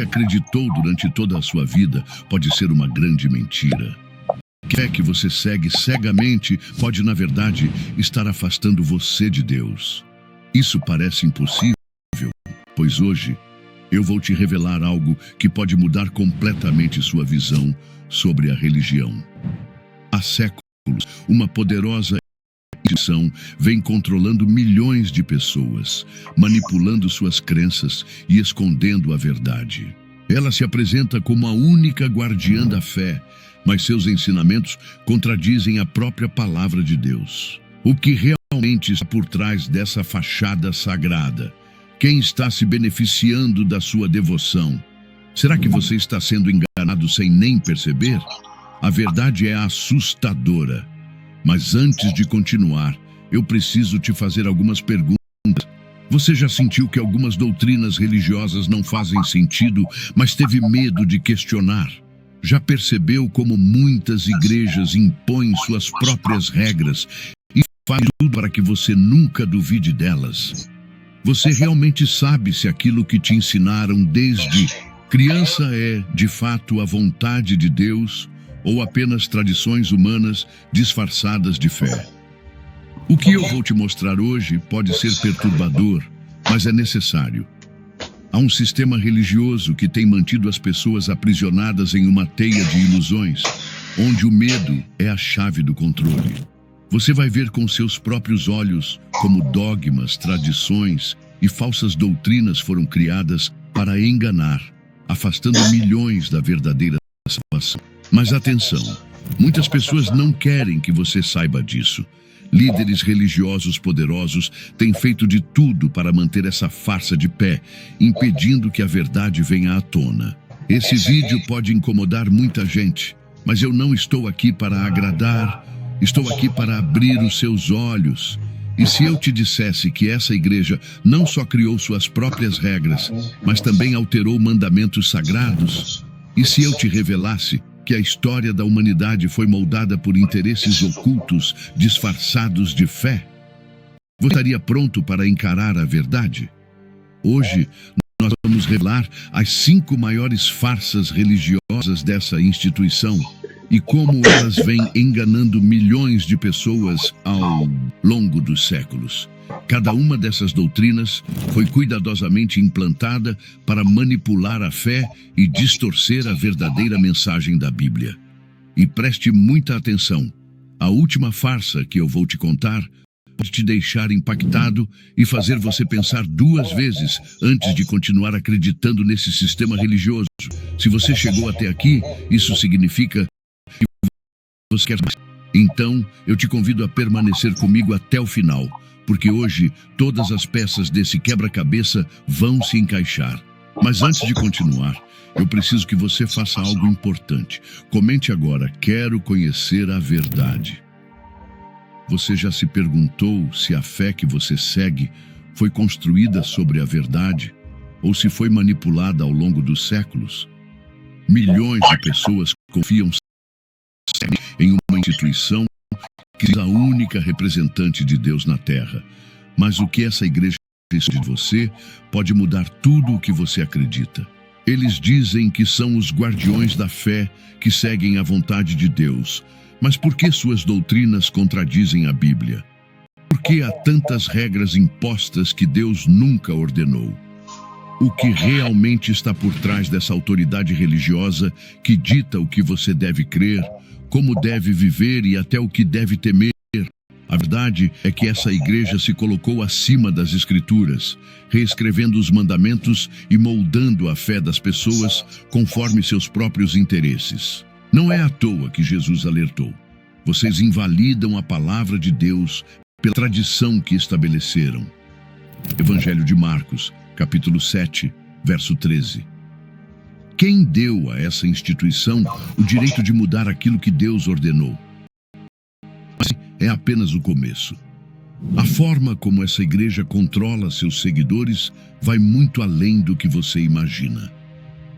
acreditou durante toda a sua vida pode ser uma grande mentira. A fé que você segue cegamente pode, na verdade, estar afastando você de Deus. Isso parece impossível, pois hoje eu vou te revelar algo que pode mudar completamente sua visão sobre a religião. Há séculos, uma poderosa instituição vem controlando milhões de pessoas, manipulando suas crenças e escondendo a verdade. Ela se apresenta como a única guardiã da fé, mas seus ensinamentos contradizem a própria palavra de Deus. O que realmente está por trás dessa fachada sagrada? Quem está se beneficiando da sua devoção? Será que você está sendo enganado sem nem perceber? A verdade é assustadora. Mas antes de continuar, eu preciso te fazer algumas perguntas. Você já sentiu que algumas doutrinas religiosas não fazem sentido, mas teve medo de questionar? Já percebeu como muitas igrejas impõem suas próprias regras e fazem tudo para que você nunca duvide delas? Você realmente sabe se aquilo que te ensinaram desde criança é, de fato, a vontade de Deus ou apenas tradições humanas disfarçadas de fé? O que eu vou te mostrar hoje pode ser perturbador, mas é necessário. Há um sistema religioso que tem mantido as pessoas aprisionadas em uma teia de ilusões, onde o medo é a chave do controle. Você vai ver com seus próprios olhos como dogmas, tradições e falsas doutrinas foram criadas para enganar, afastando milhões da verdadeira salvação. Mas atenção, muitas pessoas não querem que você saiba disso. Líderes religiosos poderosos têm feito de tudo para manter essa farsa de pé, impedindo que a verdade venha à tona. Esse vídeo pode incomodar muita gente, mas eu não estou aqui para agradar, estou aqui para abrir os seus olhos. E se eu te dissesse que essa igreja não só criou suas próprias regras, mas também alterou mandamentos sagrados? E se eu te revelasse que a história da humanidade foi moldada por interesses ocultos disfarçados de fé? Você estaria pronto para encarar a verdade? Hoje, nós vamos revelar as 5 maiores farsas religiosas dessa instituição e como elas vêm enganando milhões de pessoas ao longo dos séculos. Cada uma dessas doutrinas foi cuidadosamente implantada para manipular a fé e distorcer a verdadeira mensagem da Bíblia. E preste muita atenção. A última farsa que eu vou te contar pode te deixar impactado e fazer você pensar 2 vezes antes de continuar acreditando nesse sistema religioso. Se você chegou até aqui, isso significa que você quer mais. Então, eu te convido a permanecer comigo até o final, porque hoje todas as peças desse quebra-cabeça vão se encaixar. Mas antes de continuar, eu preciso que você faça algo importante. Comente agora: quero conhecer a verdade. Você já se perguntou se a fé que você segue foi construída sobre a verdade ou se foi manipulada ao longo dos séculos? Milhões de pessoas confiam em uma instituição que é a única representante de Deus na Terra. Mas o que essa igreja diz de você pode mudar tudo o que você acredita. Eles dizem que são os guardiões da fé que seguem a vontade de Deus. Mas por que suas doutrinas contradizem a Bíblia? Por que há tantas regras impostas que Deus nunca ordenou? O que realmente está por trás dessa autoridade religiosa que dita o que você deve crer, como deve viver e até o que deve temer? A verdade é que essa igreja se colocou acima das Escrituras, reescrevendo os mandamentos e moldando a fé das pessoas conforme seus próprios interesses. Não é à toa que Jesus alertou: vocês invalidam a palavra de Deus pela tradição que estabeleceram. Evangelho de Marcos, capítulo 7, verso 13. Quem deu a essa instituição o direito de mudar aquilo que Deus ordenou? Mas é apenas o começo. A forma como essa igreja controla seus seguidores vai muito além do que você imagina.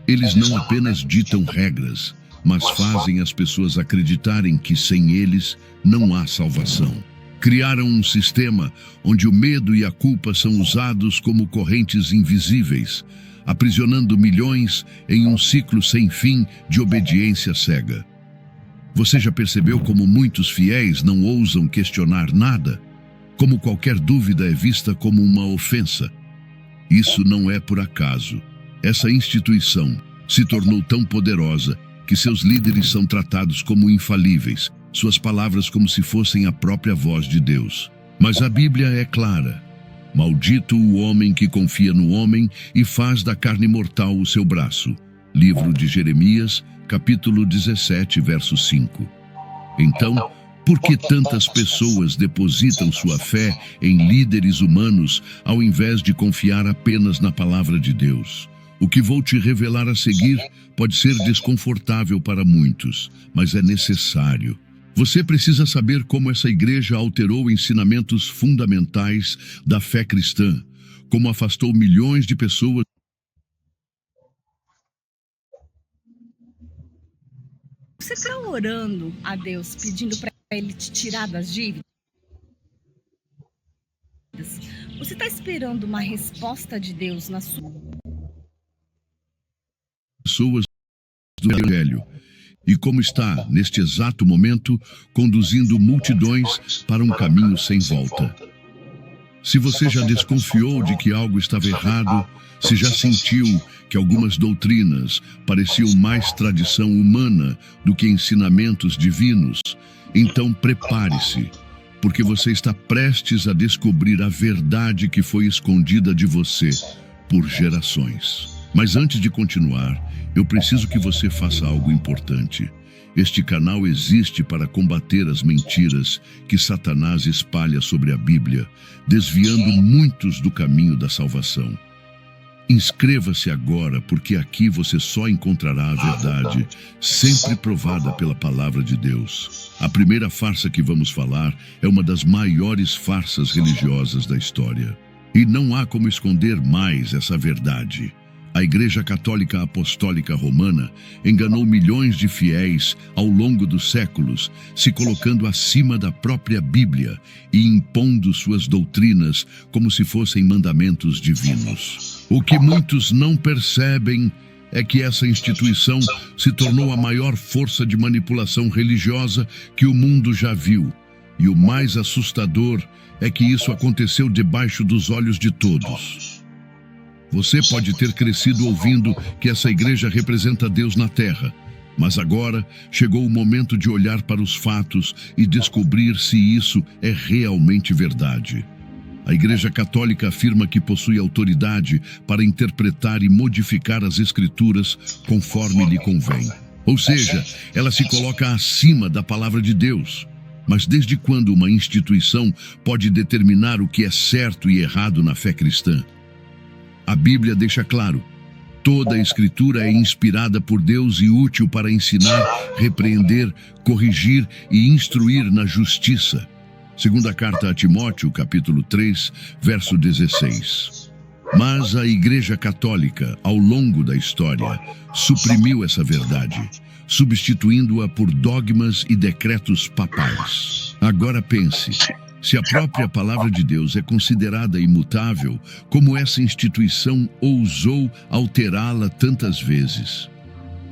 Eles não apenas ditam regras, mas fazem as pessoas acreditarem que sem eles não há salvação. Criaram um sistema onde o medo e a culpa são usados como correntes invisíveis, aprisionando milhões em um ciclo sem fim de obediência cega. Você já percebeu como muitos fiéis não ousam questionar nada? Como qualquer dúvida é vista como uma ofensa? Isso não é por acaso. Essa instituição se tornou tão poderosa que seus líderes são tratados como infalíveis, suas palavras como se fossem a própria voz de Deus. Mas a Bíblia é clara. Maldito o homem que confia no homem e faz da carne mortal o seu braço. Livro de Jeremias, capítulo 17, verso 5. Então, por que tantas pessoas depositam sua fé em líderes humanos ao invés de confiar apenas na palavra de Deus? O que vou te revelar a seguir pode ser desconfortável para muitos, mas é necessário. Você precisa saber como essa igreja alterou ensinamentos fundamentais da fé cristã, como afastou milhões de pessoas. Você está orando a Deus, pedindo para Ele te tirar das dívidas? Você está esperando uma resposta de Deus na sua Pessoas do Evangelho, e como está, neste exato momento, conduzindo multidões para um caminho sem volta. Se você já desconfiou de que algo estava errado, se já sentiu que algumas doutrinas pareciam mais tradição humana do que ensinamentos divinos, então prepare-se, porque você está prestes a descobrir a verdade que foi escondida de você por gerações. Mas antes de continuar, eu preciso que você faça algo importante. Este canal existe para combater as mentiras que Satanás espalha sobre a Bíblia, desviando muitos do caminho da salvação. Inscreva-se agora, porque aqui você só encontrará a verdade, sempre provada pela palavra de Deus. A primeira farsa que vamos falar é uma das maiores farsas religiosas da história. E não há como esconder mais essa verdade. A Igreja Católica Apostólica Romana enganou milhões de fiéis ao longo dos séculos, se colocando acima da própria Bíblia e impondo suas doutrinas como se fossem mandamentos divinos. O que muitos não percebem é que essa instituição se tornou a maior força de manipulação religiosa que o mundo já viu. E o mais assustador é que isso aconteceu debaixo dos olhos de todos. Você pode ter crescido ouvindo que essa igreja representa Deus na terra, mas agora chegou o momento de olhar para os fatos e descobrir se isso é realmente verdade. A Igreja Católica afirma que possui autoridade para interpretar e modificar as Escrituras conforme lhe convém. Ou seja, ela se coloca acima da palavra de Deus. Mas desde quando uma instituição pode determinar o que é certo e errado na fé cristã? A Bíblia deixa claro: toda a Escritura é inspirada por Deus e útil para ensinar, repreender, corrigir e instruir na justiça. Segunda carta a Timóteo, capítulo 3, verso 16. Mas a Igreja Católica, ao longo da história, suprimiu essa verdade, substituindo-a por dogmas e decretos papais. Agora pense: se a própria palavra de Deus é considerada imutável, como essa instituição ousou alterá-la tantas vezes?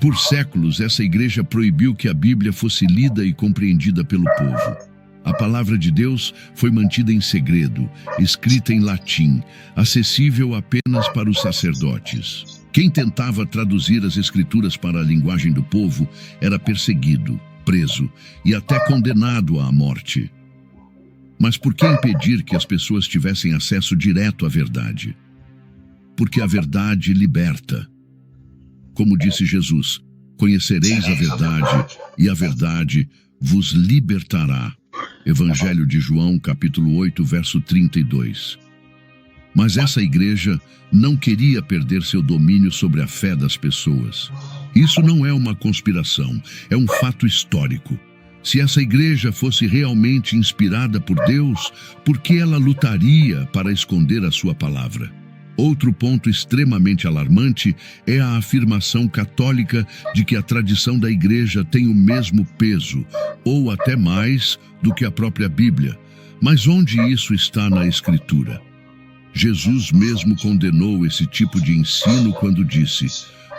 Por séculos, essa igreja proibiu que a Bíblia fosse lida e compreendida pelo povo. A palavra de Deus foi mantida em segredo, escrita em latim, acessível apenas para os sacerdotes. Quem tentava traduzir as Escrituras para a linguagem do povo era perseguido, preso e até condenado à morte. Mas por que impedir que as pessoas tivessem acesso direto à verdade? Porque a verdade liberta. Como disse Jesus: conhecereis a verdade, e a verdade vos libertará. Evangelho de João, capítulo 8, verso 32. Mas essa igreja não queria perder seu domínio sobre a fé das pessoas. Isso não é uma conspiração, é um fato histórico. Se essa igreja fosse realmente inspirada por Deus, por que ela lutaria para esconder a sua palavra? Outro ponto extremamente alarmante é a afirmação católica de que a tradição da igreja tem o mesmo peso, ou até mais, do que a própria Bíblia. Mas onde isso está na Escritura? Jesus mesmo condenou esse tipo de ensino quando disse: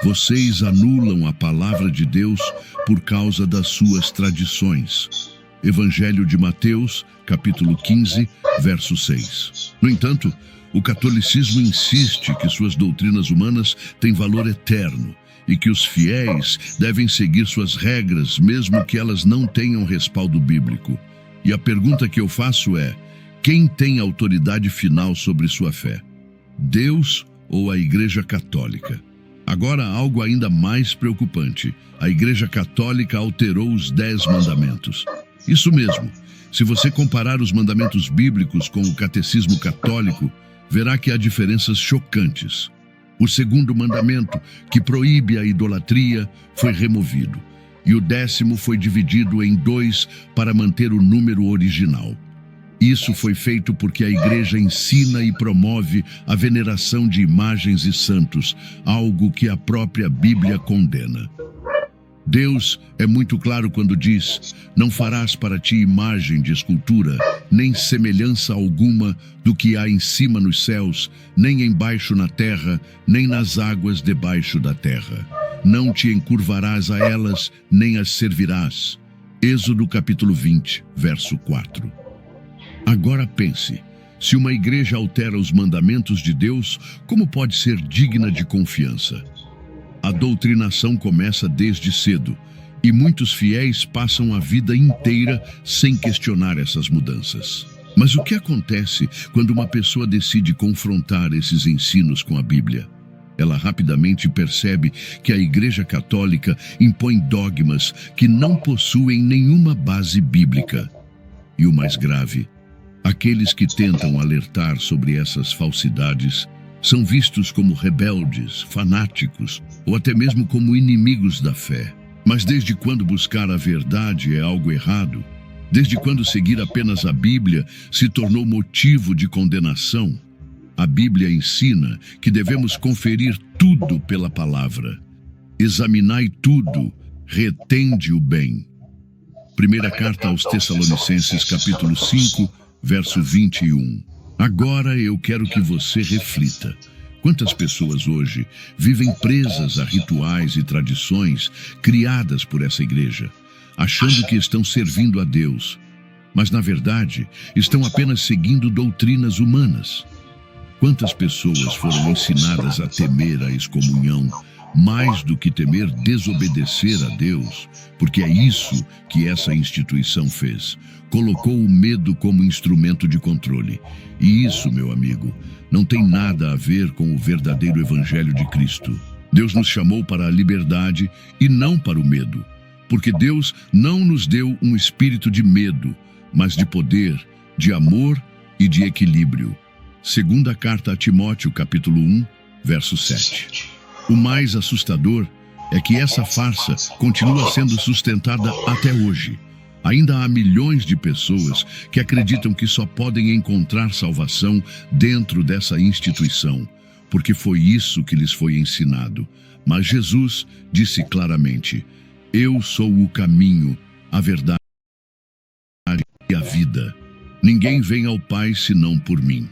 vocês anulam a palavra de Deus por causa das suas tradições. Evangelho de Mateus, capítulo 15, verso 6. No entanto, o catolicismo insiste que suas doutrinas humanas têm valor eterno e que os fiéis devem seguir suas regras, mesmo que elas não tenham respaldo bíblico. E a pergunta que eu faço é: quem tem autoridade final sobre sua fé? Deus ou a Igreja Católica? Agora, algo ainda mais preocupante: a Igreja Católica alterou os 10 mandamentos. Isso mesmo. Se você comparar os mandamentos bíblicos com o catecismo católico, verá que há diferenças chocantes. O segundo mandamento, que proíbe a idolatria, foi removido, e o 10º foi dividido em 2 para manter o número original. Isso foi feito porque a Igreja ensina e promove a veneração de imagens e santos, algo que a própria Bíblia condena. Deus é muito claro quando diz: não farás para ti imagem de escultura, nem semelhança alguma do que há em cima nos céus, nem embaixo na terra, nem nas águas debaixo da terra. Não te encurvarás a elas, nem as servirás. Êxodo capítulo 20, verso 4. Agora pense, se uma igreja altera os mandamentos de Deus, como pode ser digna de confiança? A doutrinação começa desde cedo, e muitos fiéis passam a vida inteira sem questionar essas mudanças. Mas o que acontece quando uma pessoa decide confrontar esses ensinos com a Bíblia? Ela rapidamente percebe que a Igreja Católica impõe dogmas que não possuem nenhuma base bíblica. E o mais grave, aqueles que tentam alertar sobre essas falsidades são vistos como rebeldes, fanáticos ou até mesmo como inimigos da fé. Mas desde quando buscar a verdade é algo errado? Desde quando seguir apenas a Bíblia se tornou motivo de condenação? A Bíblia ensina que devemos conferir tudo pela palavra. Examinai tudo, retende o bem. Primeira carta aos Tessalonicenses, capítulo 5, verso 21. Agora eu quero que você reflita. Quantas pessoas hoje vivem presas a rituais e tradições criadas por essa igreja, achando que estão servindo a Deus, mas na verdade estão apenas seguindo doutrinas humanas? Quantas pessoas foram ensinadas a temer a excomunhão, mais do que temer desobedecer a Deus, porque é isso que essa instituição fez. Colocou o medo como instrumento de controle. E isso, meu amigo, não tem nada a ver com o verdadeiro Evangelho de Cristo. Deus nos chamou para a liberdade e não para o medo, porque Deus não nos deu um espírito de medo, mas de poder, de amor e de equilíbrio. Segunda carta a Timóteo, capítulo 1, verso 7. O mais assustador é que essa farsa continua sendo sustentada até hoje. Ainda há milhões de pessoas que acreditam que só podem encontrar salvação dentro dessa instituição, porque foi isso que lhes foi ensinado. Mas Jesus disse claramente: eu sou o caminho, a verdade e a vida. Ninguém vem ao Pai senão por mim.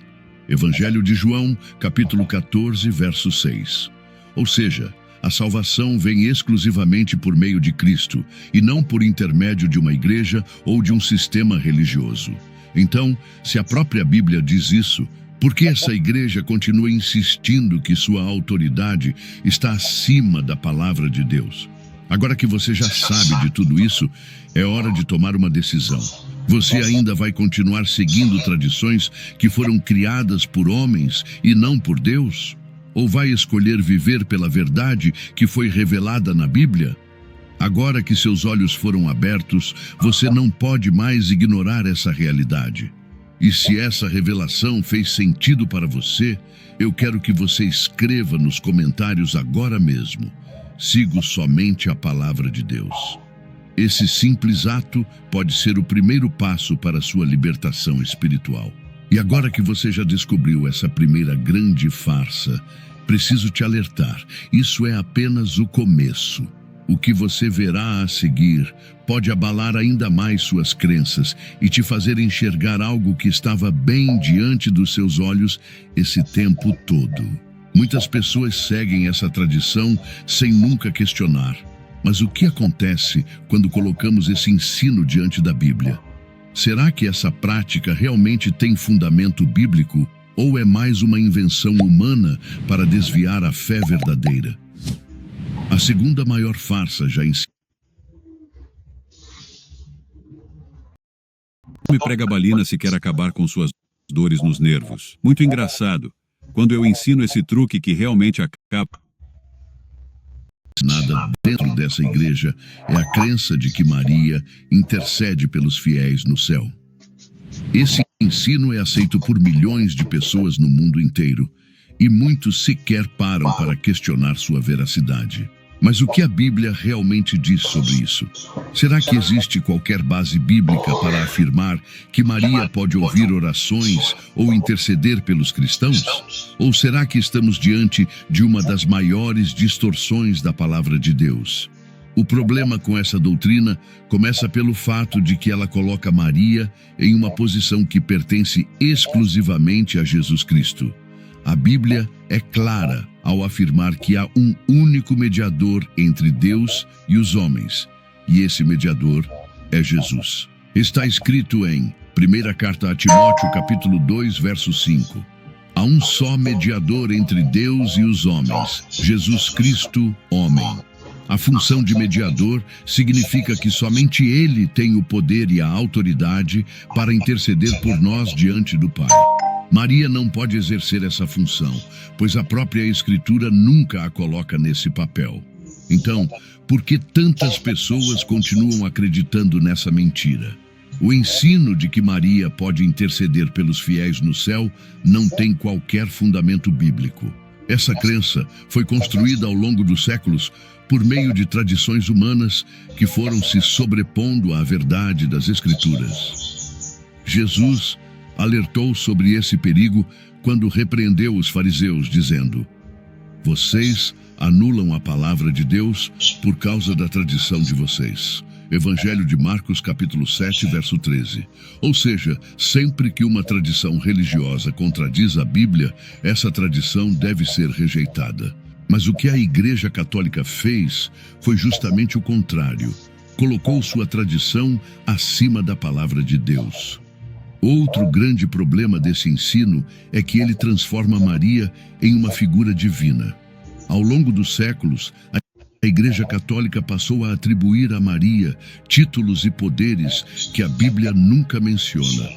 Evangelho de João, capítulo 14, verso 6. Ou seja, a salvação vem exclusivamente por meio de Cristo e não por intermédio de uma igreja ou de um sistema religioso. Então, se a própria Bíblia diz isso, por que essa igreja continua insistindo que sua autoridade está acima da palavra de Deus? Agora que você já sabe de tudo isso, é hora de tomar uma decisão. Você ainda vai continuar seguindo tradições que foram criadas por homens e não por Deus? Ou vai escolher viver pela verdade que foi revelada na Bíblia? Agora que seus olhos foram abertos, você não pode mais ignorar essa realidade. E se essa revelação fez sentido para você, eu quero que você escreva nos comentários agora mesmo: sigo somente a palavra de Deus. Esse simples ato pode ser o primeiro passo para a sua libertação espiritual. E agora que você já descobriu essa primeira grande farsa, preciso te alertar: isso é apenas o começo. O que você verá a seguir pode abalar ainda mais suas crenças e te fazer enxergar algo que estava bem diante dos seus olhos esse tempo todo. Muitas pessoas seguem essa tradição sem nunca questionar. Mas o que acontece quando colocamos esse ensino diante da Bíblia? Será que essa prática realmente tem fundamento bíblico ou é mais uma invenção humana para desviar a fé verdadeira? A segunda maior farsa já ensinou. Me pregabalina se quer acabar com suas dores nos nervos. Muito engraçado. Quando eu ensino esse truque que realmente acaba... Nada dentro dessa igreja é a crença de que Maria intercede pelos fiéis no céu. Esse ensino é aceito por milhões de pessoas no mundo inteiro e muitos sequer param para questionar sua veracidade. Mas o que a Bíblia realmente diz sobre isso? Será que existe qualquer base bíblica para afirmar que Maria pode ouvir orações ou interceder pelos cristãos? Ou será que estamos diante de uma das maiores distorções da palavra de Deus? O problema com essa doutrina começa pelo fato de que ela coloca Maria em uma posição que pertence exclusivamente a Jesus Cristo. A Bíblia é clara ao afirmar que há um único mediador entre Deus e os homens, e esse mediador é Jesus. Está escrito em 1ª Carta a Timóteo, capítulo 2, verso 5. Há um só mediador entre Deus e os homens, Jesus Cristo, homem. A função de mediador significa que somente Ele tem o poder e a autoridade para interceder por nós diante do Pai. Maria não pode exercer essa função, pois a própria Escritura nunca a coloca nesse papel. Então, por que tantas pessoas continuam acreditando nessa mentira? O ensino de que Maria pode interceder pelos fiéis no céu não tem qualquer fundamento bíblico. Essa crença foi construída ao longo dos séculos por meio de tradições humanas que foram se sobrepondo à verdade das Escrituras. Jesus alertou sobre esse perigo quando repreendeu os fariseus, dizendo: "Vocês anulam a palavra de Deus por causa da tradição de vocês." Evangelho de Marcos, capítulo 7, verso 13. Ou seja, sempre que uma tradição religiosa contradiz a Bíblia, essa tradição deve ser rejeitada. Mas o que a Igreja Católica fez foi justamente o contrário. Colocou sua tradição acima da palavra de Deus. Outro grande problema desse ensino é que ele transforma Maria em uma figura divina. Ao longo dos séculos, a Igreja Católica passou a atribuir a Maria títulos e poderes que a Bíblia nunca menciona.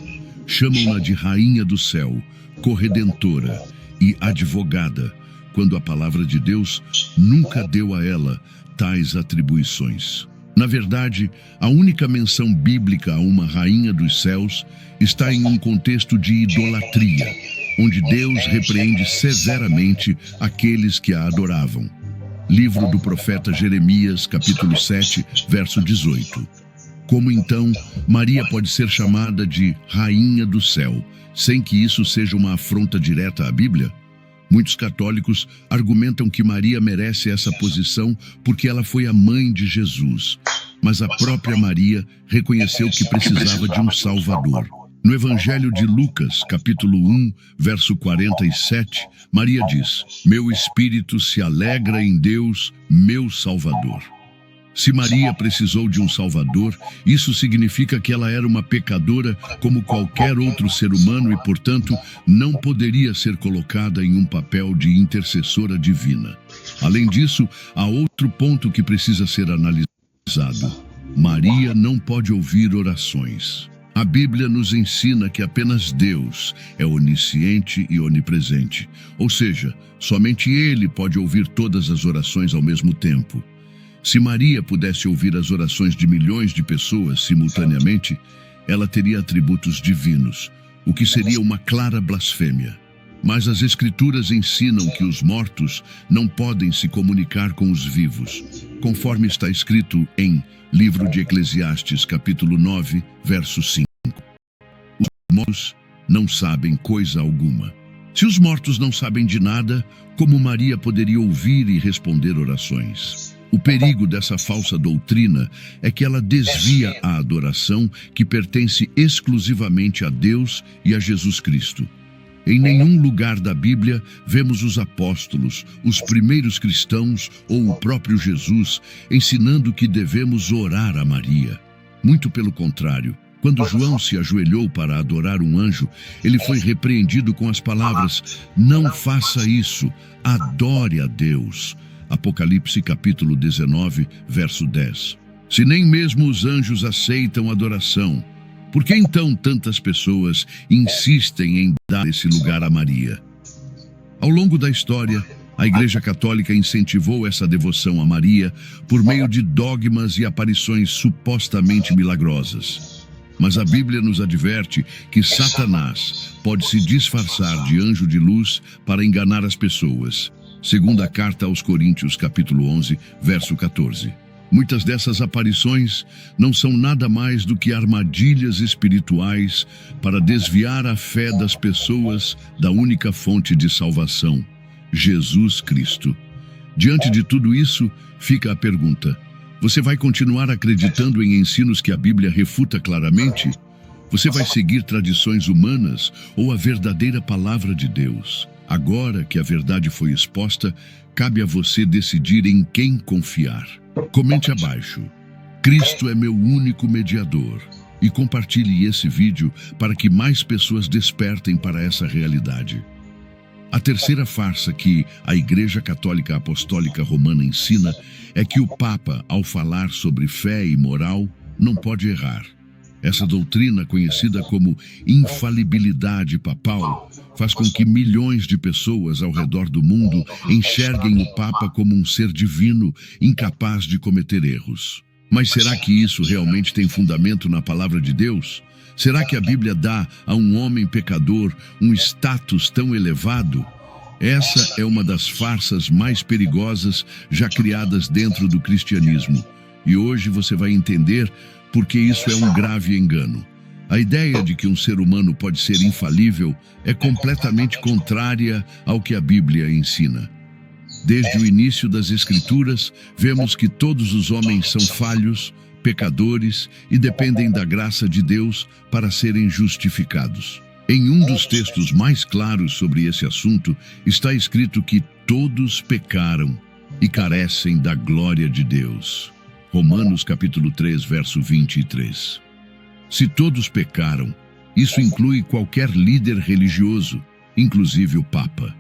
Chamam-na de Rainha do Céu, Corredentora e Advogada, quando a palavra de Deus nunca deu a ela tais atribuições. Na verdade, a única menção bíblica a uma rainha dos céus está em um contexto de idolatria, onde Deus repreende severamente aqueles que a adoravam. Livro do profeta Jeremias, capítulo 7, verso 18. Como então Maria pode ser chamada de Rainha do Céu, sem que isso seja uma afronta direta à Bíblia? Muitos católicos argumentam que Maria merece essa posição porque ela foi a mãe de Jesus. Mas a própria Maria reconheceu que precisava de um Salvador. No Evangelho de Lucas, capítulo 1, verso 47, Maria diz: "Meu espírito se alegra em Deus, meu Salvador." Se Maria precisou de um Salvador, isso significa que ela era uma pecadora como qualquer outro ser humano e, portanto, não poderia ser colocada em um papel de intercessora divina. Além disso, há outro ponto que precisa ser analisado. Maria não pode ouvir orações. A Bíblia nos ensina que apenas Deus é onisciente e onipresente, ou seja, somente Ele pode ouvir todas as orações ao mesmo tempo. Se Maria pudesse ouvir as orações de milhões de pessoas simultaneamente, ela teria atributos divinos, o que seria uma clara blasfêmia. Mas as Escrituras ensinam que os mortos não podem se comunicar com os vivos, conforme está escrito em Livro de Eclesiastes, capítulo 9, verso 5. Os mortos não sabem coisa alguma. Se os mortos não sabem de nada, como Maria poderia ouvir e responder orações? O perigo dessa falsa doutrina é que ela desvia a adoração que pertence exclusivamente a Deus e a Jesus Cristo. Em nenhum lugar da Bíblia vemos os apóstolos, os primeiros cristãos ou o próprio Jesus ensinando que devemos orar a Maria. Muito pelo contrário, quando João se ajoelhou para adorar um anjo, ele foi repreendido com as palavras: "Não faça isso, adore a Deus." Apocalipse capítulo 19, verso 10. Se nem mesmo os anjos aceitam adoração, por que então tantas pessoas insistem em dar esse lugar a Maria? Ao longo da história, a Igreja Católica incentivou essa devoção a Maria por meio de dogmas e aparições supostamente milagrosas. Mas a Bíblia nos adverte que Satanás pode se disfarçar de anjo de luz para enganar as pessoas. Segunda carta aos Coríntios, capítulo 11, verso 14. Muitas dessas aparições não são nada mais do que armadilhas espirituais para desviar a fé das pessoas da única fonte de salvação, Jesus Cristo. Diante de tudo isso, fica a pergunta: você vai continuar acreditando em ensinos que a Bíblia refuta claramente? Você vai seguir tradições humanas ou a verdadeira palavra de Deus? Agora que a verdade foi exposta, cabe a você decidir em quem confiar. Comente abaixo: Cristo é meu único mediador. E compartilhe esse vídeo para que mais pessoas despertem para essa realidade. A terceira farsa que a Igreja Católica Apostólica Romana ensina é que o Papa, ao falar sobre fé e moral, não pode errar. Essa doutrina, conhecida como infalibilidade papal, faz com que milhões de pessoas ao redor do mundo enxerguem o Papa como um ser divino, incapaz de cometer erros. Mas será que isso realmente tem fundamento na palavra de Deus? Será que a Bíblia dá a um homem pecador um status tão elevado? Essa é uma das farsas mais perigosas já criadas dentro do cristianismo. E hoje você vai entender por que isso é um grave engano. A ideia de que um ser humano pode ser infalível é completamente contrária ao que a Bíblia ensina. Desde o início das Escrituras, vemos que todos os homens são falhos, pecadores e dependem da graça de Deus para serem justificados. Em um dos textos mais claros sobre esse assunto, está escrito que todos pecaram e carecem da glória de Deus. Romanos capítulo 3, verso 23. Se todos pecaram, isso inclui qualquer líder religioso, inclusive o Papa.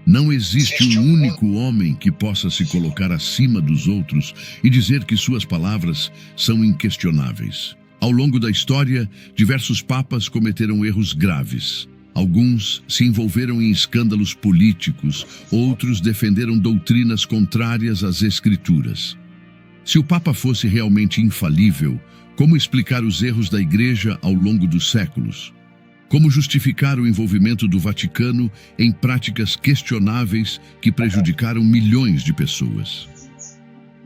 Não existe um único homem que possa se colocar acima dos outros e dizer que suas palavras são inquestionáveis. Ao longo da história, diversos papas cometeram erros graves. Alguns se envolveram em escândalos políticos, outros defenderam doutrinas contrárias às Escrituras. Se o Papa fosse realmente infalível, como explicar os erros da Igreja ao longo dos séculos? Como justificar o envolvimento do Vaticano em práticas questionáveis que prejudicaram milhões de pessoas?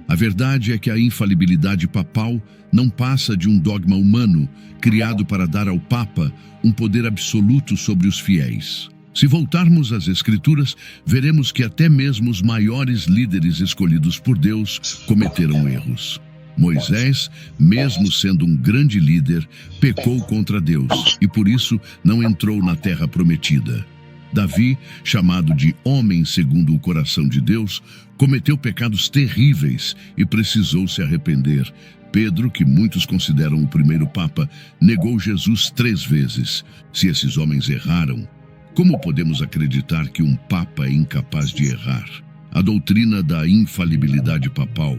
A verdade é que a infalibilidade papal não passa de um dogma humano criado para dar ao Papa um poder absoluto sobre os fiéis. Se voltarmos às Escrituras, veremos que até mesmo os maiores líderes escolhidos por Deus cometeram erros. Moisés, mesmo sendo um grande líder, pecou contra Deus e por isso não entrou na terra prometida. Davi, chamado de homem segundo o coração de Deus, cometeu pecados terríveis e precisou se arrepender. Pedro, que muitos consideram o primeiro Papa, negou Jesus 3 vezes. Se esses homens erraram, como podemos acreditar que um Papa é incapaz de errar? A doutrina da infalibilidade papal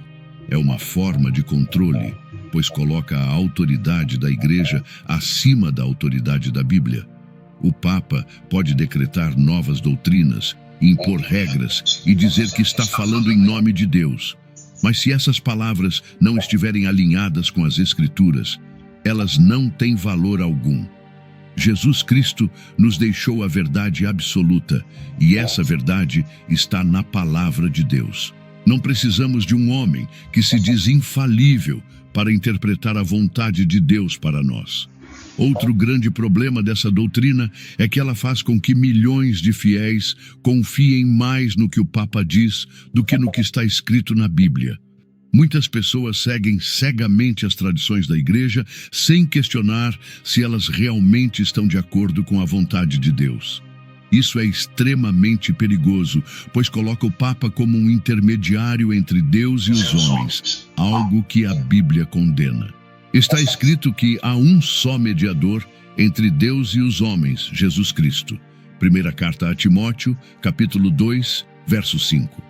é uma forma de controle, pois coloca a autoridade da Igreja acima da autoridade da Bíblia. O Papa pode decretar novas doutrinas, impor regras e dizer que está falando em nome de Deus. Mas se essas palavras não estiverem alinhadas com as Escrituras, elas não têm valor algum. Jesus Cristo nos deixou a verdade absoluta, e essa verdade está na palavra de Deus. Não precisamos de um homem que se diz infalível para interpretar a vontade de Deus para nós. Outro grande problema dessa doutrina é que ela faz com que milhões de fiéis confiem mais no que o Papa diz do que no que está escrito na Bíblia. Muitas pessoas seguem cegamente as tradições da igreja sem questionar se elas realmente estão de acordo com a vontade de Deus. Isso é extremamente perigoso, pois coloca o Papa como um intermediário entre Deus e os homens, algo que a Bíblia condena. Está escrito que há um só mediador entre Deus e os homens, Jesus Cristo. Primeira carta a Timóteo, capítulo 2, verso 5.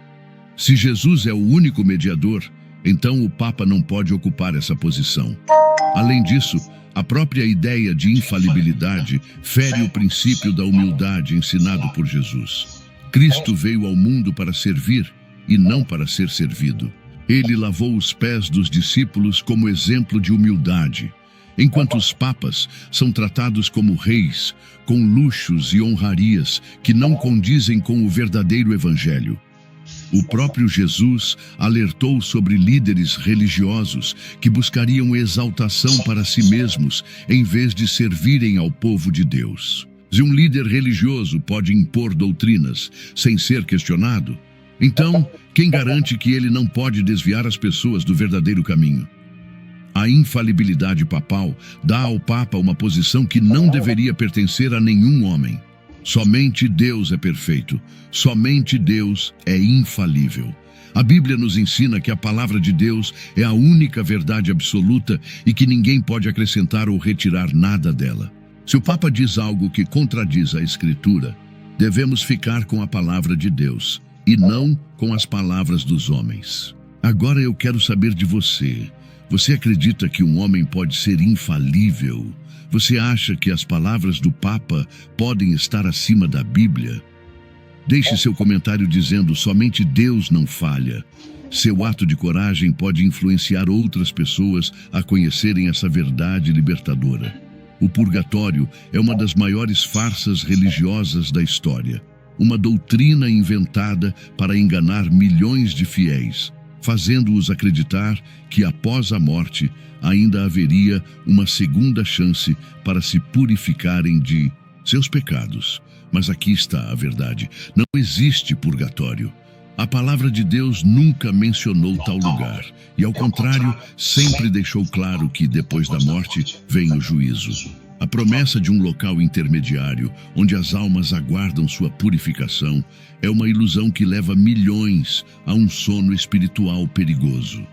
Se Jesus é o único mediador, então o Papa não pode ocupar essa posição. Além disso, a própria ideia de infalibilidade fere o princípio da humildade ensinado por Jesus. Cristo veio ao mundo para servir e não para ser servido. Ele lavou os pés dos discípulos como exemplo de humildade, enquanto os papas são tratados como reis, com luxos e honrarias que não condizem com o verdadeiro evangelho. O próprio Jesus alertou sobre líderes religiosos que buscariam exaltação para si mesmos em vez de servirem ao povo de Deus. Se um líder religioso pode impor doutrinas sem ser questionado, então quem garante que ele não pode desviar as pessoas do verdadeiro caminho? A infalibilidade papal dá ao Papa uma posição que não deveria pertencer a nenhum homem. Somente Deus é perfeito, somente Deus é infalível. A Bíblia nos ensina que a palavra de Deus é a única verdade absoluta e que ninguém pode acrescentar ou retirar nada dela. Se o Papa diz algo que contradiz a Escritura, devemos ficar com a palavra de Deus e não com as palavras dos homens. Agora eu quero saber de você. Você acredita que um homem pode ser infalível? Você acha que as palavras do Papa podem estar acima da Bíblia? Deixe seu comentário dizendo: somente Deus não falha. Seu ato de coragem pode influenciar outras pessoas a conhecerem essa verdade libertadora. O purgatório é uma das maiores farsas religiosas da história. Uma doutrina inventada para enganar milhões de fiéis, fazendo-os acreditar que após a morte ainda haveria uma segunda chance para se purificarem de seus pecados. Mas aqui está a verdade: não existe purgatório. A palavra de Deus nunca mencionou tal lugar, e ao contrário, sempre deixou claro que depois da morte vem o juízo. A promessa de um local intermediário, onde as almas aguardam sua purificação, é uma ilusão que leva milhões a um sono espiritual perigoso.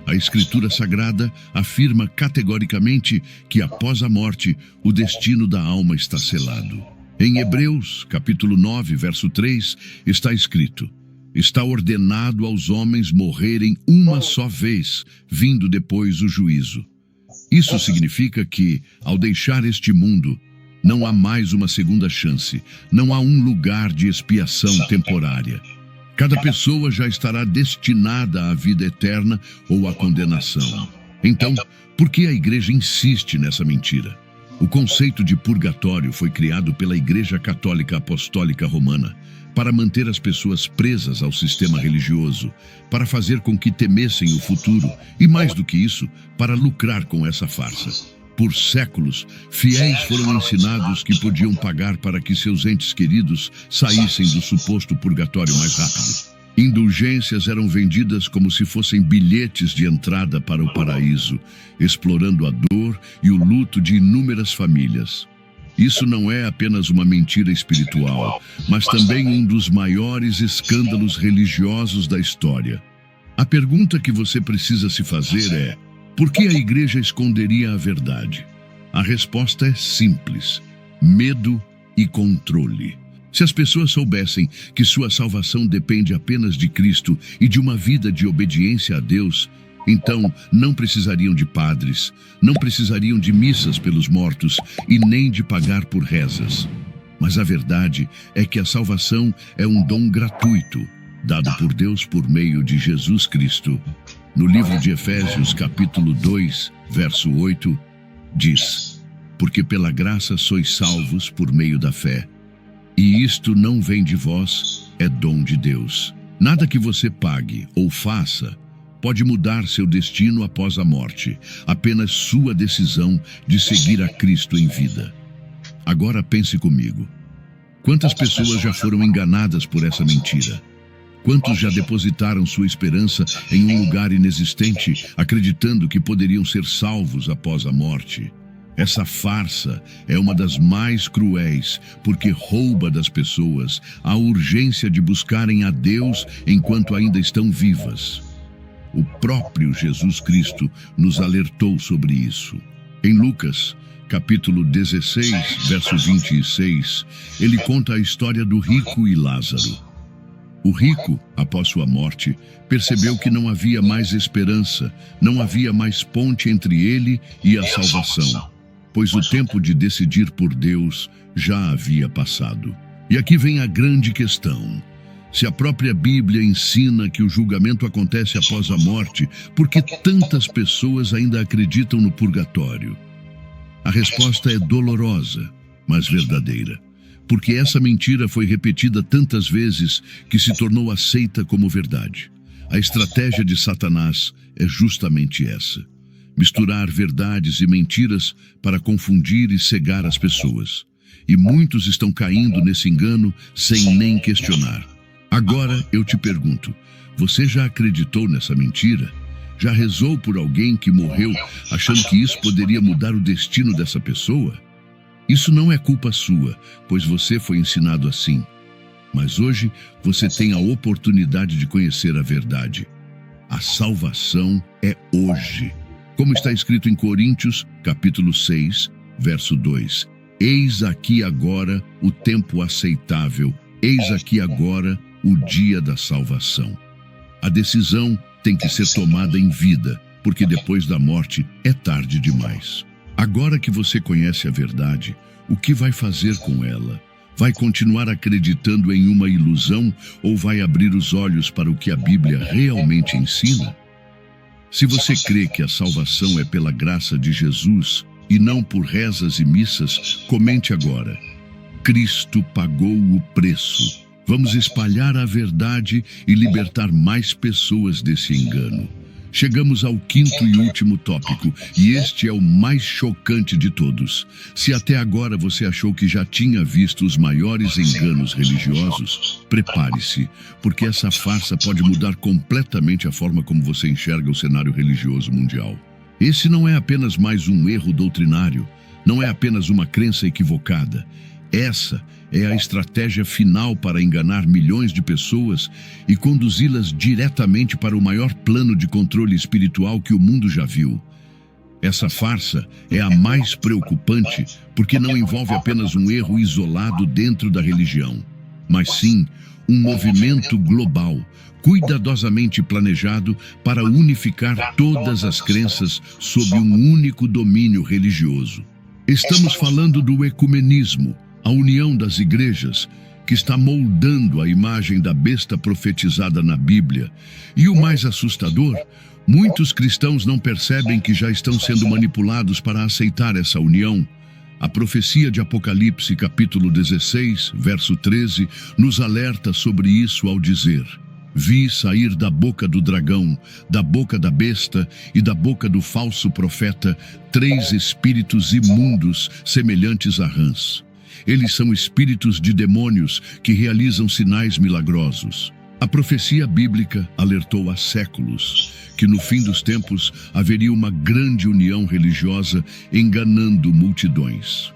A Escritura Sagrada afirma categoricamente que após a morte, o destino da alma está selado. Em Hebreus, capítulo 9, verso 3, está escrito: está ordenado aos homens morrerem uma só vez, vindo depois o juízo. Isso significa que, ao deixar este mundo, não há mais uma segunda chance, não há um lugar de expiação temporária. Cada pessoa já estará destinada à vida eterna ou à condenação. Então, por que a igreja insiste nessa mentira? O conceito de purgatório foi criado pela Igreja Católica Apostólica Romana para manter as pessoas presas ao sistema religioso, para fazer com que temessem o futuro e, mais do que isso, para lucrar com essa farsa. Por séculos, fiéis foram ensinados que podiam pagar para que seus entes queridos saíssem do suposto purgatório mais rápido. Indulgências eram vendidas como se fossem bilhetes de entrada para o paraíso, explorando a dor e o luto de inúmeras famílias. Isso não é apenas uma mentira espiritual, mas também um dos maiores escândalos religiosos da história. A pergunta que você precisa se fazer é: por que a igreja esconderia a verdade? A resposta é simples: medo e controle. Se as pessoas soubessem que sua salvação depende apenas de Cristo e de uma vida de obediência a Deus, então não precisariam de padres, não precisariam de missas pelos mortos e nem de pagar por rezas. Mas a verdade é que a salvação é um dom gratuito, dado por Deus por meio de Jesus Cristo. No livro de Efésios, capítulo 2, verso 8, diz: porque pela graça sois salvos por meio da fé. E isto não vem de vós, é dom de Deus. Nada que você pague ou faça pode mudar seu destino após a morte, apenas sua decisão de seguir a Cristo em vida. Agora pense comigo. Quantas pessoas já foram enganadas por essa mentira? Quantos já depositaram sua esperança em um lugar inexistente, acreditando que poderiam ser salvos após a morte? Essa farsa é uma das mais cruéis, porque rouba das pessoas a urgência de buscarem a Deus enquanto ainda estão vivas. O próprio Jesus Cristo nos alertou sobre isso. Em Lucas, capítulo 16, verso 26, ele conta a história do rico e Lázaro. O rico, após sua morte, percebeu que não havia mais esperança, não havia mais ponte entre ele e a salvação, pois o tempo de decidir por Deus já havia passado. E aqui vem a grande questão. Se a própria Bíblia ensina que o julgamento acontece após a morte, por que tantas pessoas ainda acreditam no purgatório? A resposta é dolorosa, mas verdadeira. Porque essa mentira foi repetida tantas vezes que se tornou aceita como verdade. A estratégia de Satanás é justamente essa: misturar verdades e mentiras para confundir e cegar as pessoas. E muitos estão caindo nesse engano sem nem questionar. Agora eu te pergunto, você já acreditou nessa mentira? Já rezou por alguém que morreu achando que isso poderia mudar o destino dessa pessoa? Isso não é culpa sua, pois você foi ensinado assim. Mas hoje você tem a oportunidade de conhecer a verdade. A salvação é hoje. Como está escrito em Coríntios, capítulo 6, verso 2. Eis aqui agora o tempo aceitável, eis aqui agora o dia da salvação. A decisão tem que ser tomada em vida, porque depois da morte é tarde demais. Agora que você conhece a verdade, o que vai fazer com ela? Vai continuar acreditando em uma ilusão ou vai abrir os olhos para o que a Bíblia realmente ensina? Se você crê que a salvação é pela graça de Jesus e não por rezas e missas, comente agora. Cristo pagou o preço. Vamos espalhar a verdade e libertar mais pessoas desse engano. Chegamos ao quinto e último tópico, e este é o mais chocante de todos. Se até agora você achou que já tinha visto os maiores enganos religiosos, prepare-se, porque essa farsa pode mudar completamente a forma como você enxerga o cenário religioso mundial. Esse não é apenas mais um erro doutrinário, não é apenas uma crença equivocada. Essa é a estratégia final para enganar milhões de pessoas e conduzi-las diretamente para o maior plano de controle espiritual que o mundo já viu. Essa farsa é a mais preocupante porque não envolve apenas um erro isolado dentro da religião, mas sim um movimento global, cuidadosamente planejado para unificar todas as crenças sob um único domínio religioso. Estamos falando do ecumenismo, a união das igrejas, que está moldando a imagem da besta profetizada na Bíblia. E o mais assustador, muitos cristãos não percebem que já estão sendo manipulados para aceitar essa união. A profecia de Apocalipse, capítulo 16, verso 13, nos alerta sobre isso ao dizer: Vi sair da boca do dragão, da boca da besta e da boca do falso profeta 3 espíritos imundos semelhantes a rãs. Eles são espíritos de demônios que realizam sinais milagrosos. A profecia bíblica alertou há séculos que no fim dos tempos haveria uma grande união religiosa enganando multidões.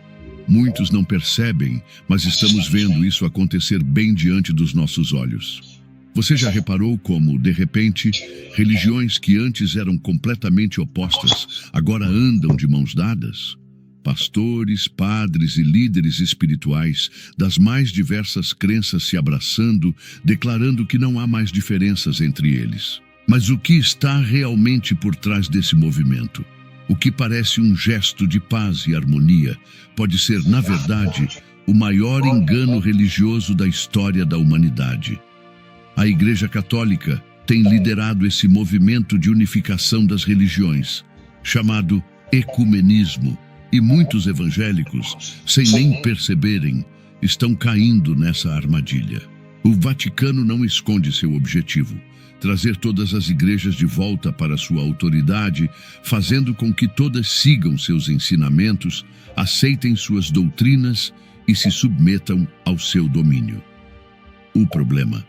Muitos não percebem, mas estamos vendo isso acontecer bem diante dos nossos olhos. Você já reparou como, de repente, religiões que antes eram completamente opostas agora andam de mãos dadas? Pastores, padres e líderes espirituais das mais diversas crenças se abraçando, declarando que não há mais diferenças entre eles. Mas o que está realmente por trás desse movimento? O que parece um gesto de paz e harmonia pode ser, na verdade, o maior engano religioso da história da humanidade. A Igreja Católica tem liderado esse movimento de unificação das religiões, chamado ecumenismo, e muitos evangélicos, sem nem perceberem, estão caindo nessa armadilha. O Vaticano não esconde seu objetivo: trazer todas as igrejas de volta para sua autoridade, fazendo com que todas sigam seus ensinamentos, aceitem suas doutrinas e se submetam ao seu domínio. O problema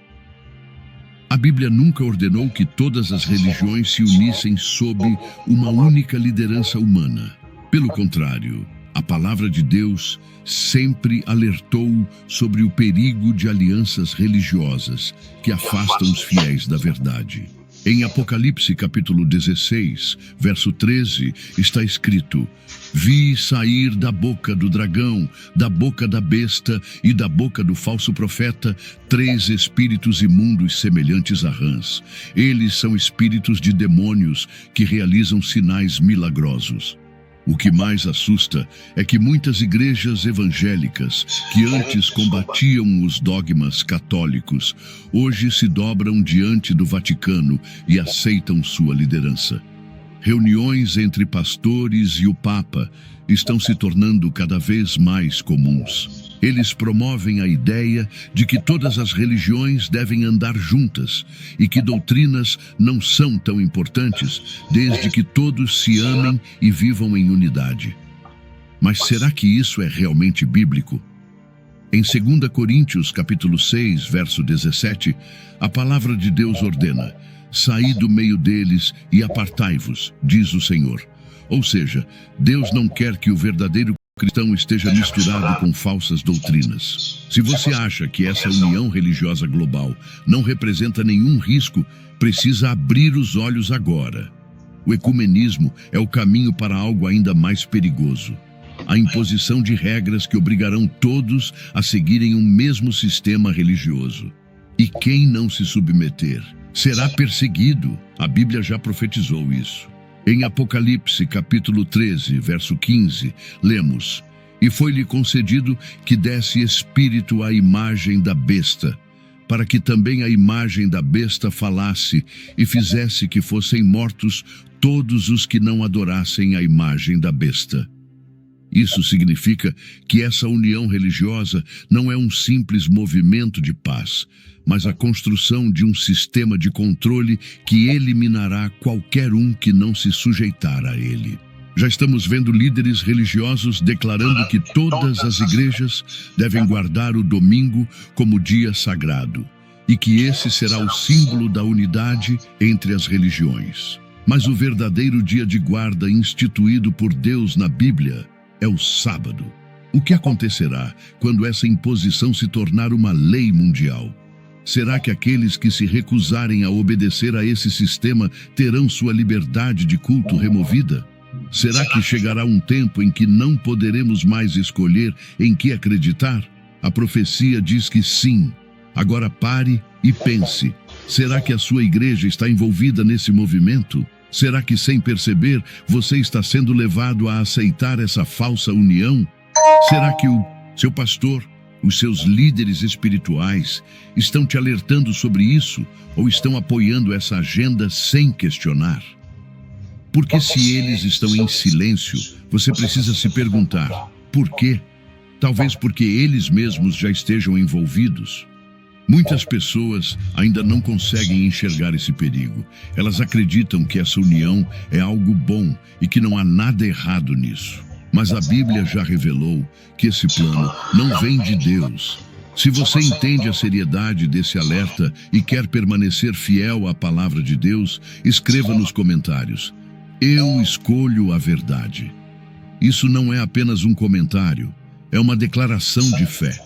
A Bíblia nunca ordenou que todas as religiões se unissem sob uma única liderança humana. Pelo contrário, a palavra de Deus sempre alertou sobre o perigo de alianças religiosas que afastam os fiéis da verdade. Em Apocalipse capítulo 16, verso 13, está escrito: Vi sair da boca do dragão, da boca da besta e da boca do falso profeta 3 espíritos imundos semelhantes a rãs. Eles são espíritos de demônios que realizam sinais milagrosos. O que mais assusta é que muitas igrejas evangélicas, que antes combatiam os dogmas católicos, hoje se dobram diante do Vaticano e aceitam sua liderança. Reuniões entre pastores e o Papa estão se tornando cada vez mais comuns. Eles promovem a ideia de que todas as religiões devem andar juntas e que doutrinas não são tão importantes desde que todos se amem e vivam em unidade. Mas será que isso é realmente bíblico? Em 2 Coríntios, capítulo 6, verso 17, a palavra de Deus ordena: Saí do meio deles e apartai-vos, diz o Senhor. Ou seja, Deus não quer que o verdadeiro cristão esteja misturado com falsas doutrinas. Se você acha que essa união religiosa global não representa nenhum risco, precisa abrir os olhos agora. O ecumenismo é o caminho para algo ainda mais perigoso: a imposição de regras que obrigarão todos a seguirem um mesmo sistema religioso. E quem não se submeter será perseguido. A Bíblia já profetizou isso. Em Apocalipse, capítulo 13, verso 15, lemos: E foi-lhe concedido que desse espírito à imagem da besta, para que também a imagem da besta falasse e fizesse que fossem mortos todos os que não adorassem a imagem da besta. Isso significa que essa união religiosa não é um simples movimento de paz, mas a construção de um sistema de controle que eliminará qualquer um que não se sujeitar a ele. Já estamos vendo líderes religiosos declarando que todas as igrejas devem guardar o domingo como dia sagrado e que esse será o símbolo da unidade entre as religiões. Mas o verdadeiro dia de guarda instituído por Deus na Bíblia é o sábado. O que acontecerá quando essa imposição se tornar uma lei mundial? Será que aqueles que se recusarem a obedecer a esse sistema terão sua liberdade de culto removida? Será que chegará um tempo em que não poderemos mais escolher em que acreditar? A profecia diz que sim. Agora pare e pense: será que a sua igreja está envolvida nesse movimento? Será que, sem perceber, você está sendo levado a aceitar essa falsa união? Será que o seu pastor, os seus líderes espirituais, estão te alertando sobre isso ou estão apoiando essa agenda sem questionar? Porque se eles estão em silêncio, você precisa se perguntar: por quê? Talvez porque eles mesmos já estejam envolvidos. Muitas pessoas ainda não conseguem enxergar esse perigo. Elas acreditam que essa união é algo bom e que não há nada errado nisso. Mas a Bíblia já revelou que esse plano não vem de Deus. Se você entende a seriedade desse alerta e quer permanecer fiel à palavra de Deus, escreva nos comentários: Eu escolho a verdade. Isso não é apenas um comentário, é uma declaração de fé.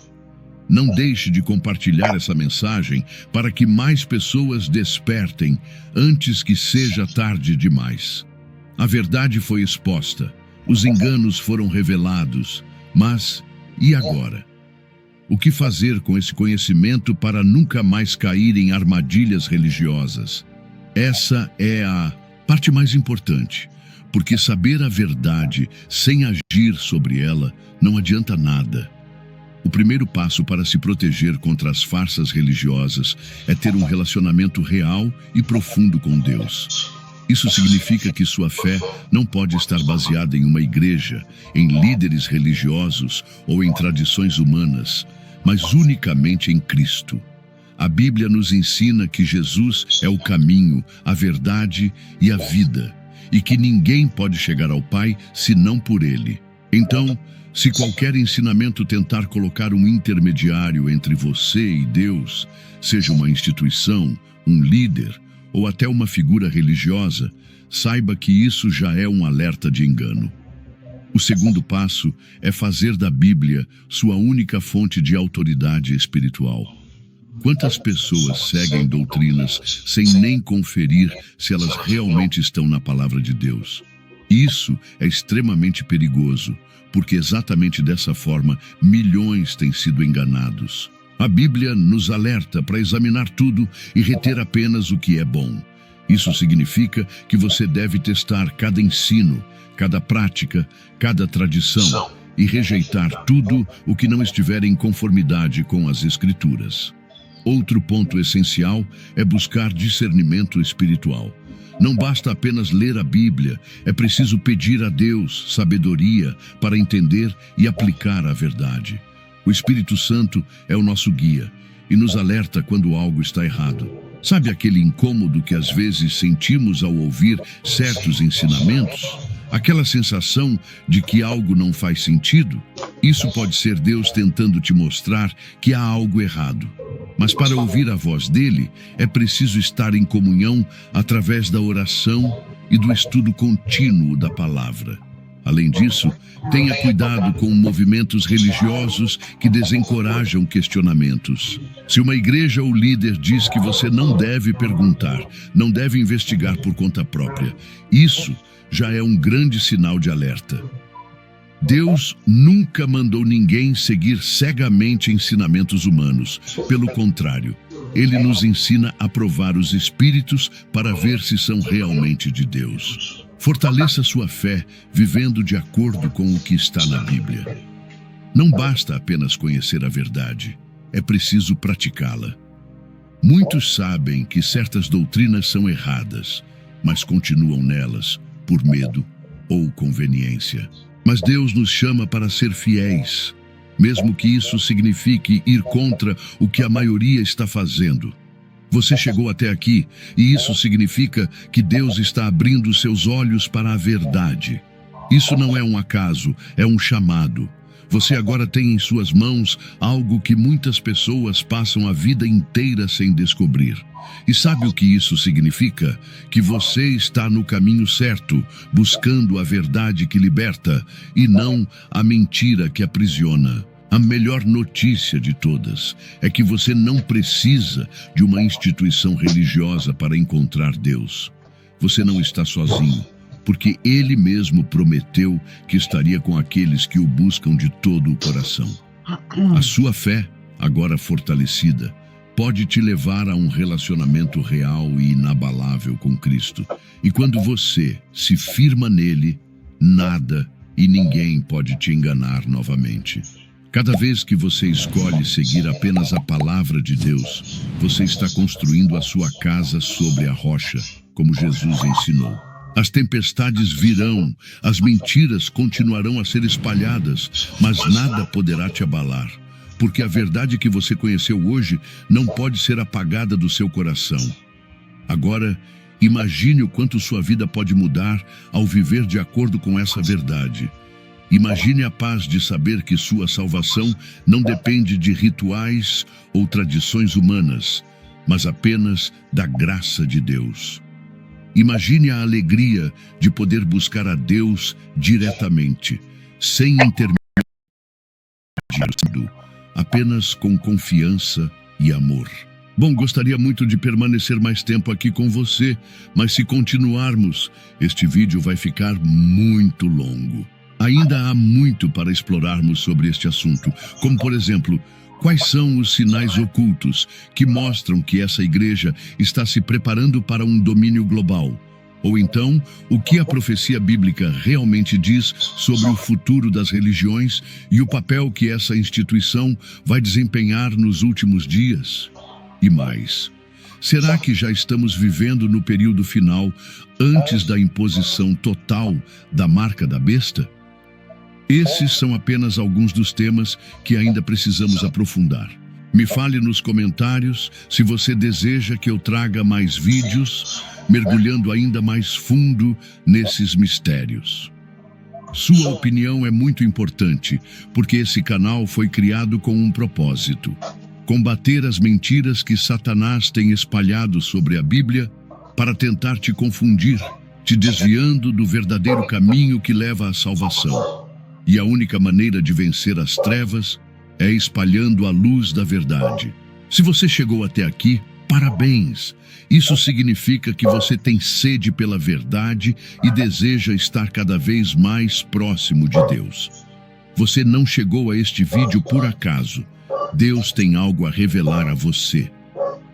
Não deixe de compartilhar essa mensagem para que mais pessoas despertem antes que seja tarde demais. A verdade foi exposta, os enganos foram revelados, mas e agora? O que fazer com esse conhecimento para nunca mais cair em armadilhas religiosas? Essa é a parte mais importante, porque saber a verdade sem agir sobre ela não adianta nada. O primeiro passo para se proteger contra as farsas religiosas é ter um relacionamento real e profundo com Deus. Isso significa que sua fé não pode estar baseada em uma igreja, em líderes religiosos ou em tradições humanas, mas unicamente em Cristo. A Bíblia nos ensina que Jesus é o caminho, a verdade e a vida, e que ninguém pode chegar ao Pai senão por Ele. Então, se qualquer ensinamento tentar colocar um intermediário entre você e Deus, seja uma instituição, um líder ou até uma figura religiosa, saiba que isso já é um alerta de engano. O segundo passo é fazer da Bíblia sua única fonte de autoridade espiritual. Quantas pessoas seguem doutrinas sem nem conferir se elas realmente estão na palavra de Deus? Isso é extremamente perigoso, porque exatamente dessa forma milhões têm sido enganados. A Bíblia nos alerta para examinar tudo e reter apenas o que é bom. Isso significa que você deve testar cada ensino, cada prática, cada tradição e rejeitar tudo o que não estiver em conformidade com as Escrituras. Outro ponto essencial é buscar discernimento espiritual. Não basta apenas ler a Bíblia, é preciso pedir a Deus sabedoria para entender e aplicar a verdade. O Espírito Santo é o nosso guia e nos alerta quando algo está errado. Sabe aquele incômodo que às vezes sentimos ao ouvir certos ensinamentos? Aquela sensação de que algo não faz sentido? Isso pode ser Deus tentando te mostrar que há algo errado. Mas para ouvir a voz dele, é preciso estar em comunhão através da oração e do estudo contínuo da palavra. Além disso, tenha cuidado com movimentos religiosos que desencorajam questionamentos. Se uma igreja ou líder diz que você não deve perguntar, não deve investigar por conta própria, isso já é um grande sinal de alerta. Deus nunca mandou ninguém seguir cegamente ensinamentos humanos. Pelo contrário, Ele nos ensina a provar os espíritos para ver se são realmente de Deus. Fortaleça sua fé vivendo de acordo com o que está na Bíblia. Não basta apenas conhecer a verdade, é preciso praticá-la. Muitos sabem que certas doutrinas são erradas, mas continuam nelas por medo ou conveniência. Mas Deus nos chama para ser fiéis, mesmo que isso signifique ir contra o que a maioria está fazendo. Você chegou até aqui e isso significa que Deus está abrindo seus olhos para a verdade. Isso não é um acaso, é um chamado. Você agora tem em suas mãos algo que muitas pessoas passam a vida inteira sem descobrir. E sabe o que isso significa? Que você está no caminho certo, buscando a verdade que liberta e não a mentira que aprisiona. A melhor notícia de todas é que você não precisa de uma instituição religiosa para encontrar Deus. Você não está sozinho, porque Ele mesmo prometeu que estaria com aqueles que o buscam de todo o coração. A sua fé, agora fortalecida, pode te levar a um relacionamento real e inabalável com Cristo. E quando você se firma nele, nada e ninguém pode te enganar novamente. Cada vez que você escolhe seguir apenas a palavra de Deus, você está construindo a sua casa sobre a rocha, como Jesus ensinou. As tempestades virão, as mentiras continuarão a ser espalhadas, mas nada poderá te abalar, porque a verdade que você conheceu hoje não pode ser apagada do seu coração. Agora, imagine o quanto sua vida pode mudar ao viver de acordo com essa verdade. Imagine a paz de saber que sua salvação não depende de rituais ou tradições humanas, mas apenas da graça de Deus. Imagine a alegria de poder buscar a Deus diretamente, sem intermediário, apenas com confiança e amor. Bom, gostaria muito de permanecer mais tempo aqui com você, mas se continuarmos, este vídeo vai ficar muito longo. Ainda há muito para explorarmos sobre este assunto, como por exemplo, quais são os sinais ocultos que mostram que essa igreja está se preparando para um domínio global? Ou então, o que a profecia bíblica realmente diz sobre o futuro das religiões e o papel que essa instituição vai desempenhar nos últimos dias? E mais, será que já estamos vivendo no período final, antes da imposição total da marca da besta? Esses são apenas alguns dos temas que ainda precisamos aprofundar. Me fale nos comentários se você deseja que eu traga mais vídeos, mergulhando ainda mais fundo nesses mistérios. Sua opinião é muito importante, porque esse canal foi criado com um propósito: combater as mentiras que Satanás tem espalhado sobre a Bíblia para tentar te confundir, te desviando do verdadeiro caminho que leva à salvação. E a única maneira de vencer as trevas é espalhando a luz da verdade. Se você chegou até aqui, parabéns! Isso significa que você tem sede pela verdade e deseja estar cada vez mais próximo de Deus. Você não chegou a este vídeo por acaso. Deus tem algo a revelar a você.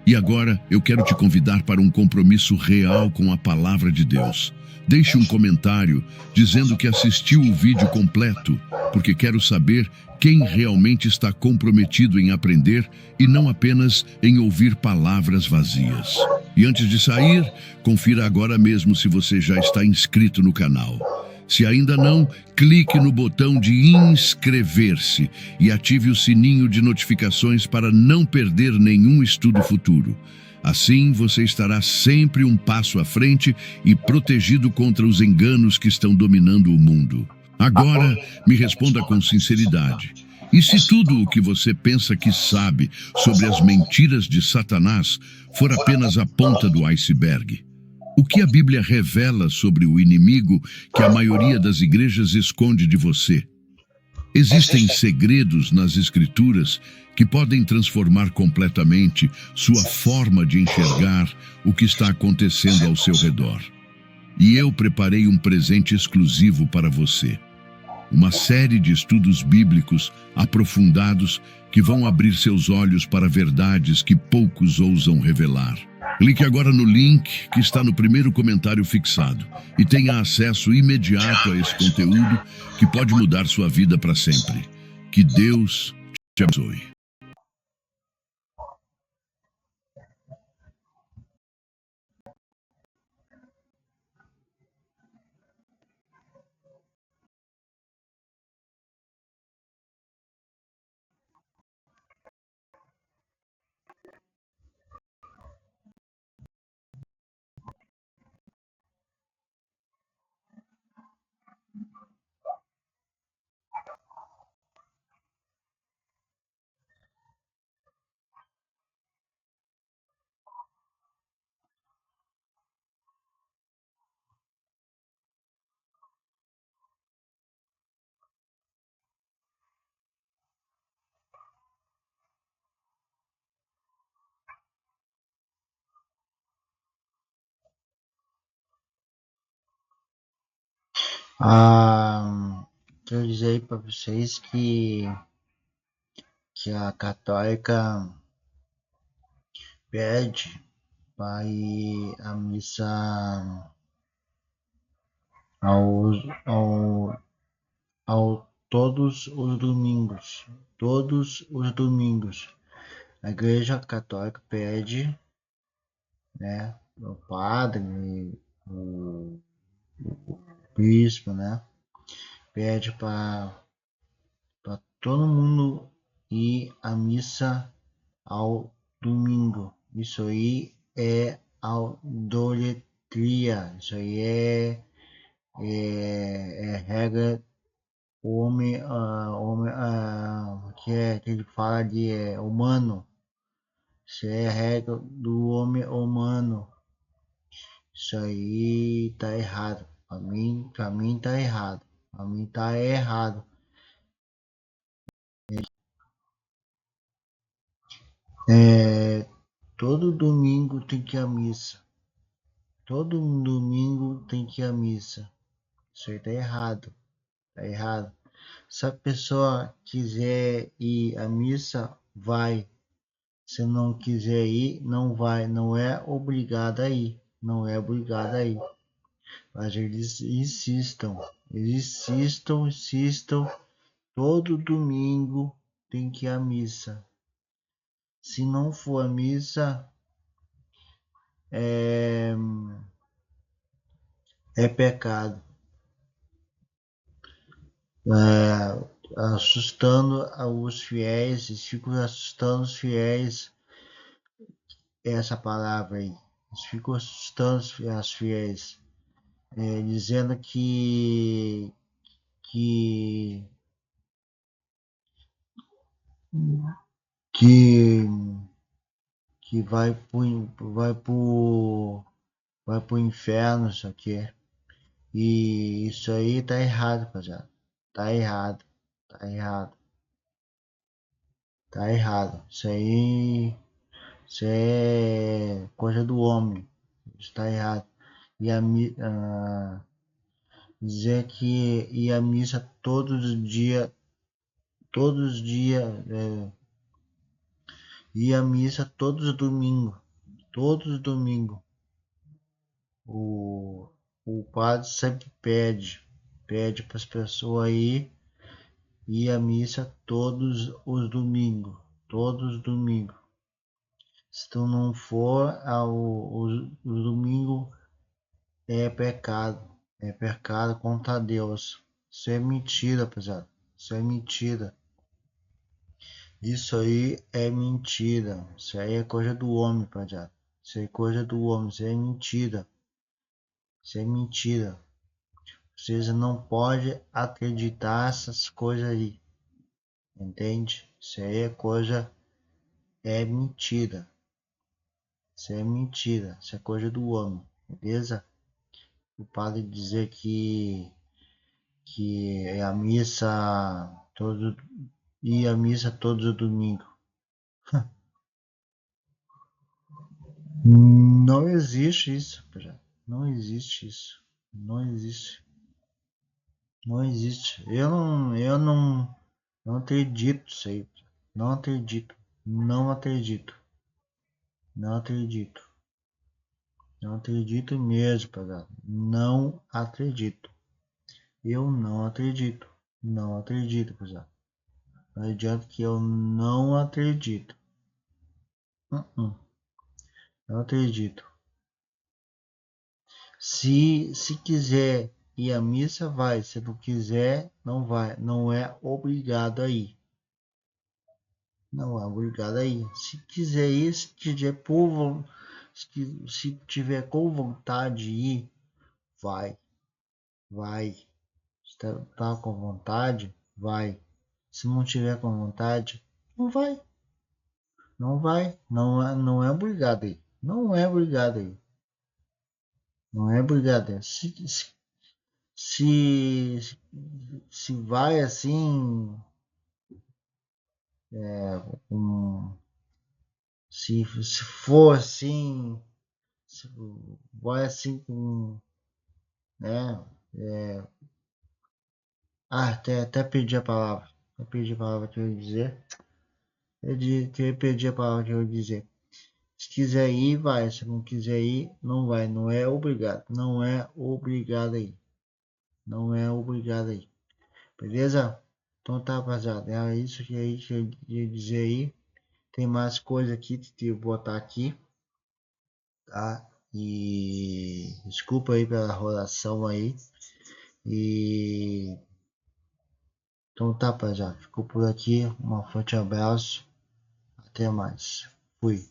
E agora eu quero te convidar para um compromisso real com a palavra de Deus. Deixe um comentário dizendo que assistiu o vídeo completo, porque quero saber quem realmente está comprometido em aprender e não apenas em ouvir palavras vazias. E antes de sair, confira agora mesmo se você já está inscrito no canal. Se ainda não, clique no botão de inscrever-se e ative o sininho de notificações para não perder nenhum estudo futuro. Assim, você estará sempre um passo à frente e protegido contra os enganos que estão dominando o mundo. Agora, me responda com sinceridade. E se tudo o que você pensa que sabe sobre as mentiras de Satanás for apenas a ponta do iceberg? O que a Bíblia revela sobre o inimigo que a maioria das igrejas esconde de você? Existem segredos nas Escrituras que podem transformar completamente sua forma de enxergar o que está acontecendo ao seu redor. E eu preparei um presente exclusivo para você. Uma série de estudos bíblicos aprofundados que vão abrir seus olhos para verdades que poucos ousam revelar. Clique agora no link que está no primeiro comentário fixado e tenha acesso imediato a esse conteúdo que pode mudar sua vida para sempre. Que Deus te abençoe. Quero dizer aí para vocês que a católica pede para ir à missa todos os domingos. Todos os domingos. A Igreja Católica pede, né, o padre, o bispo, né, pede para todo mundo ir à missa ao domingo. Isso aí é idolatria. Isso aí é regra. O homem, que ele fala de humano. Isso é regra do homem humano. Isso aí tá errado. Pra mim tá errado. Pra mim tá errado. Todo domingo tem que ir à missa. Todo domingo tem que ir à missa. Isso aí tá errado. Tá errado. Se a pessoa quiser ir à missa, vai. Se não quiser ir, não vai. Não é obrigado a ir. Não é obrigado a ir. Mas eles insistam. Insistam. Todo domingo tem que ir à missa. Se não for à missa, é pecado. Assustando os fiéis, ficam assustando os fiéis, essa palavra aí. Eles ficam assustando os fiéis, dizendo que que, que vai pro inferno, isso aqui. E isso aí tá errado, rapaziada. Tá errado. Tá errado. Tá errado. Isso é coisa do homem. Isso tá errado. E dizer que ir à missa todos os dias, ir à missa todos os domingos. Todos os domingos. O, o padre sempre pede para as pessoas ir à missa todos os domingos. Todos os domingos. Se tu não for os domingos, é pecado. É pecado contra Deus. Isso é mentira, pesado. Isso é mentira. Isso aí é mentira. Isso aí é coisa do homem, pesado. Isso é coisa do homem. Isso é mentira. Isso é mentira. Vocês não podem acreditar nessas coisas aí. Entende? Isso aí é mentira. Isso é mentira. Isso é coisa do homem. Beleza? O padre dizer que é a missa e a missa todos os domingos. Não existe isso, cara. Não existe isso. Não existe. Não existe. Eu não acredito isso aí. Não acredito. Não acredito. Não acredito. Não acredito mesmo, cara. Não acredito. Eu não acredito. Não acredito, pessoal. Não adianta que eu não acredito. Não acredito. Se quiser ir à missa, vai. Se não quiser, não vai. Não é obrigado a ir. Não é obrigado a ir. Se quiser ir, se tiver com vontade de ir, vai. Vai. Se tá com vontade, vai. Se não tiver com vontade, não vai. Não vai. Não é obrigado a ir. Não é obrigado a ir. Não é obrigado a ir. Se, se vai assim, um, se for assim, se vai assim com, né? Até perdi a palavra. Eu perdi a palavra que eu ia dizer. Eu perdi a palavra que eu ia dizer. Se quiser ir, vai. Se não quiser ir, não vai. Não é obrigado. Não é obrigado aí. Não é obrigado aí. Beleza? Então tá, rapaziada. É isso que eu ia dizer aí. Tem mais coisa aqui que eu botar aqui, tá? E desculpa aí pela rotação aí. E então tá, rapaziada. Ficou por aqui. Um forte abraço. Até mais. Fui.